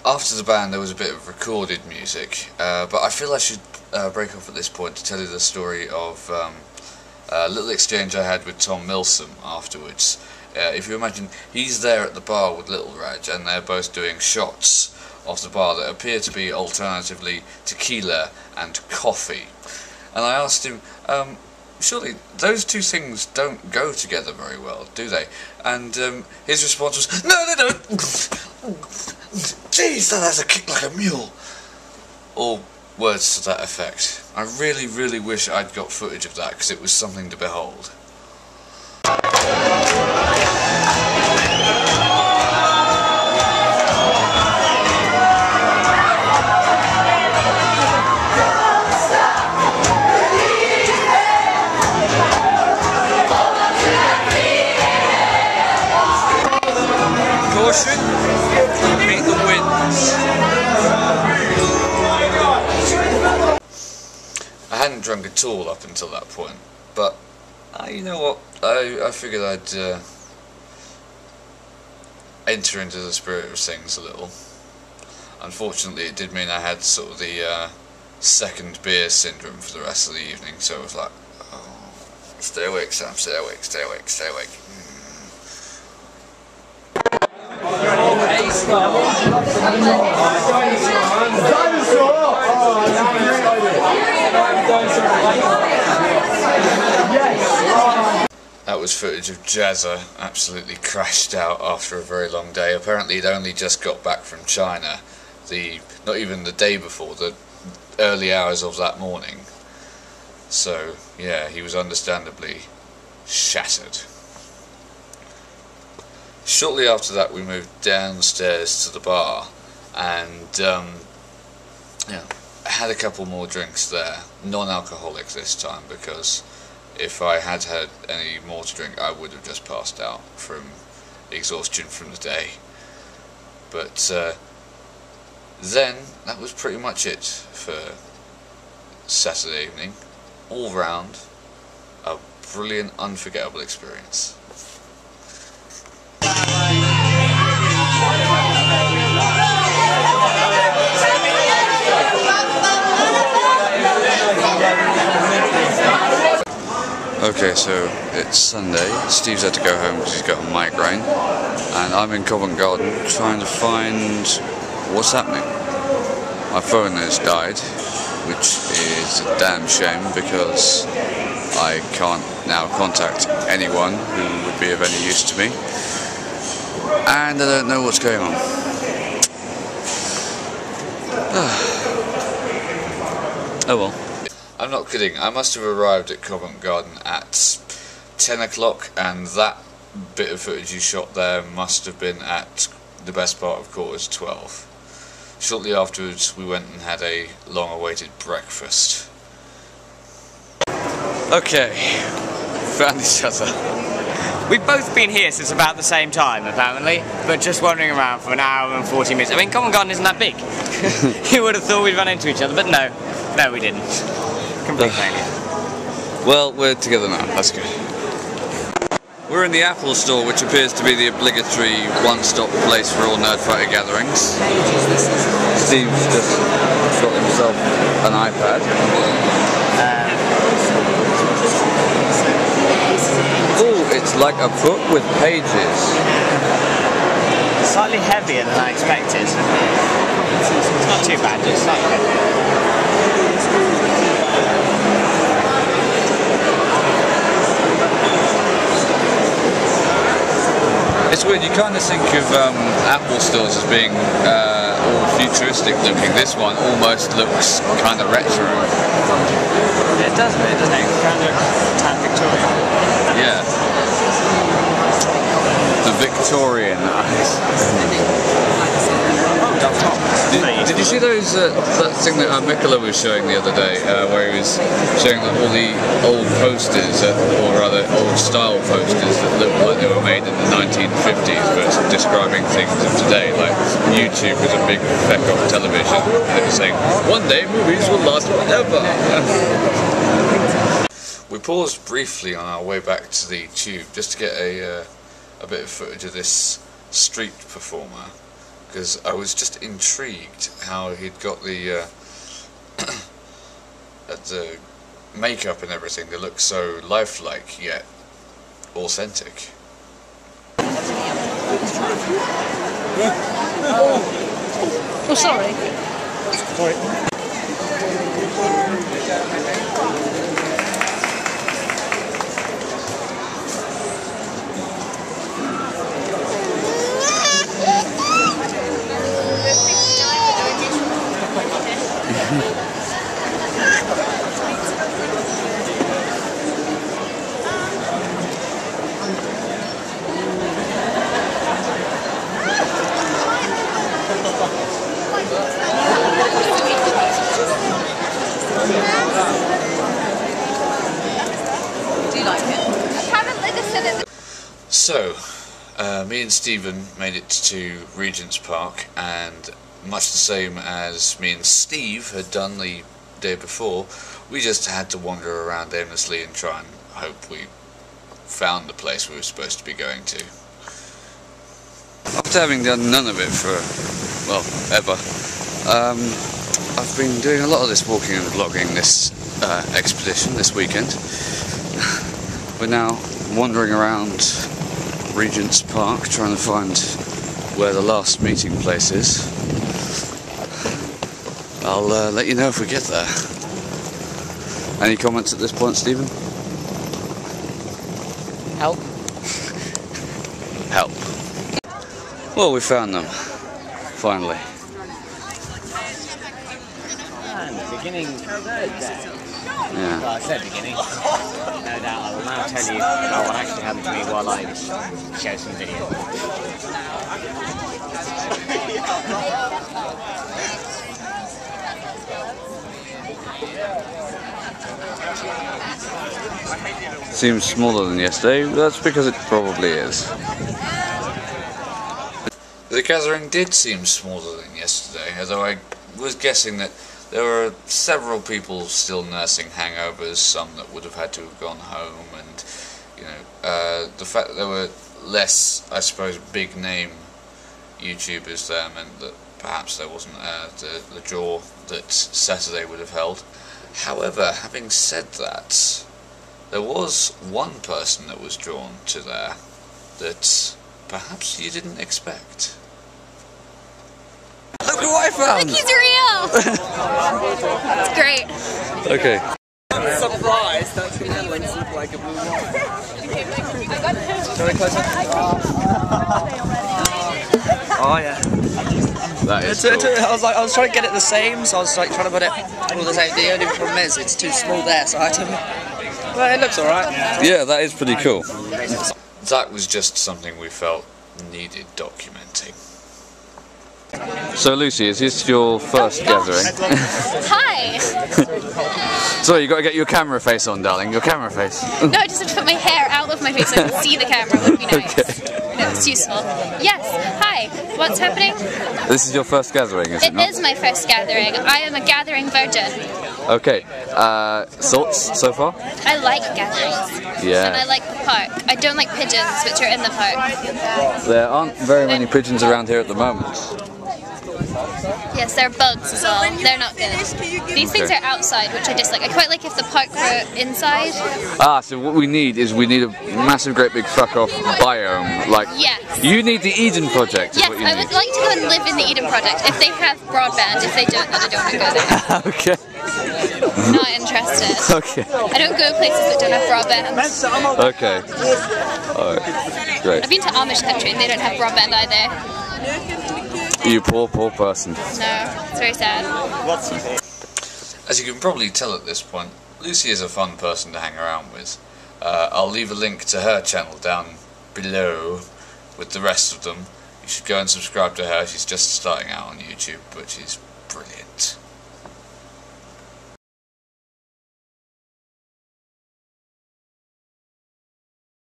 after the band there was a bit of recorded music, but I feel I should break off at this point to tell you the story of a little exchange I had with Tom Milsom afterwards. If you imagine, he's there at the bar with Little Raj, and they're both doing shots off the bar that appear to be alternatively tequila and coffee. And I asked him, surely those two things don't go together very well, do they? And his response was, no, they don't! Jeez, that has a kick like a mule! Or words to that effect. I really, really wish I'd got footage of that, because it was something to behold. Caution, meet the winds. I hadn't drunk at all up until that point, but you know what, I figured I'd enter into the spirit of things a little. Unfortunately it did mean I had sort of the second beer syndrome for the rest of the evening, so it was like, oh, stay awake Sam, stay awake, stay awake, stay awake. That was footage of Jazza absolutely crashed out after a very long day. Apparently he'd only just got back from China, not even the day before, the early hours of that morning. So yeah, he was understandably shattered. Shortly after that we moved downstairs to the bar and yeah, had a couple more drinks there, non-alcoholic this time, because if I had had any more to drink I would have just passed out from exhaustion from the day. But then that was pretty much it for Saturday evening. All round a brilliant, unforgettable experience. Okay, so it's Sunday. Steve's had to go home because he's got a migraine, and I'm in Covent Garden trying to find what's happening. My phone has died, which is a damn shame because I can't now contact anyone who would be of any use to me, and I don't know what's going on. Oh well. I'm not kidding, I must have arrived at Covent Garden at 10 o'clock, and that bit of footage you shot there must have been at the best part of 12:15. Shortly afterwards we went and had a long-awaited breakfast. Okay, found each other. We've both been here since about the same time, apparently, but just wandering around for an hour and 40 minutes. I mean, Covent Garden isn't that big. You would have thought we'd run into each other, but no, we didn't. Complete failure. Well, we're together now, that's good. We're in the Apple store, which appears to be the obligatory one-stop place for all Nerdfighter gatherings. Steve's just got himself an iPad. Oh, it's like a book with pages. Slightly heavier than I expected. It's not too bad, just slightly heavier. It's weird, you kind of think of Apple stores as being all futuristic looking. This one almost looks kind of retro. It does a bit, doesn't it? It kind of looks tan Victorian. Yeah. The Victorian eyes. Did you see those, that thing that Mikola was showing the other day, where he was showing all the old posters, or rather old style posters that looked like they were made in the 1950s, but describing things of today, like YouTube was a big feck of television, and it was saying, one day movies will last forever. We paused briefly on our way back to the tube just to get a bit of footage of this street performer. because I was just intrigued how he'd got the makeup and everything that looked so lifelike yet authentic. Oh, sorry. Sorry. So, me and Stephen made it to Regent's Park, and much the same as me and Steve had done the day before, we just had to wander around aimlessly and try and hope we found the place we were supposed to be going to. After having done none of it for, well, ever, I've been doing a lot of this walking and vlogging this expedition this weekend. We're now wandering around Regent's Park trying to find where the last meeting place is. I'll let you know if we get there. Any comments at this point, Stephen? Help. Help. Well, we found them. Finally. And the beginning. Yeah. Well, I said beginning. No doubt I will now tell you about what actually happened to me while I show some video. Seems smaller than yesterday. That's because it probably is. The gathering did seem smaller than yesterday, although I was guessing that there were several people still nursing hangovers, some that would have had to have gone home, and you know, the fact that there were less, I suppose, big name YouTubers there meant that perhaps there wasn't the draw that Saturday would have held. However, having said that, there was one person that was drawn to there that perhaps you didn't expect. Look what I found! Look, he's real! It's great. Okay. I'm surprised that's going to look like a blue one. Very close up. Oh yeah. That is cool. I was trying to get it the same, so I was like trying to put it all the same. The only problem is it's too small there, so I had to. Well, it looks alright. Yeah, that is pretty cool. That was just something we felt needed documenting. So Lucy, is this your first gathering? Hi! Sorry, you got to get your camera face on, darling. Your camera face. No, I just have to put my hair out of my face so I can see the camera. It would be nice. Okay. No, it's useful. Yes, hi. What's happening? This is your first gathering, is it not? It is my first gathering. I am a gathering virgin. Okay. Thoughts so far? I like gatherings. Yeah. And I like the park. I don't like pigeons, which are in the park. There aren't very many pigeons around here at the moment. Yes, there are bugs as well. They're not good. These things are outside, which I dislike. I quite like if the park were inside. Ah, so what we need is a massive, great big fuck off biome. Like, Yes. you need the Eden Project. Is Yes, what you I need. would like to go and live in the Eden Project. If they have broadband, if they don't, then I don't want to go there. Okay. Not interested. Okay. I don't go places that don't have broadband. Okay. Alright. Great. I've been to Amish country and they don't have broadband either. You poor person. No, it's very sad. As you can probably tell at this point, Lucy is a fun person to hang around with. I'll leave a link to her channel down below with the rest of them. You should go and subscribe to her. She's just starting out on YouTube, but she's brilliant.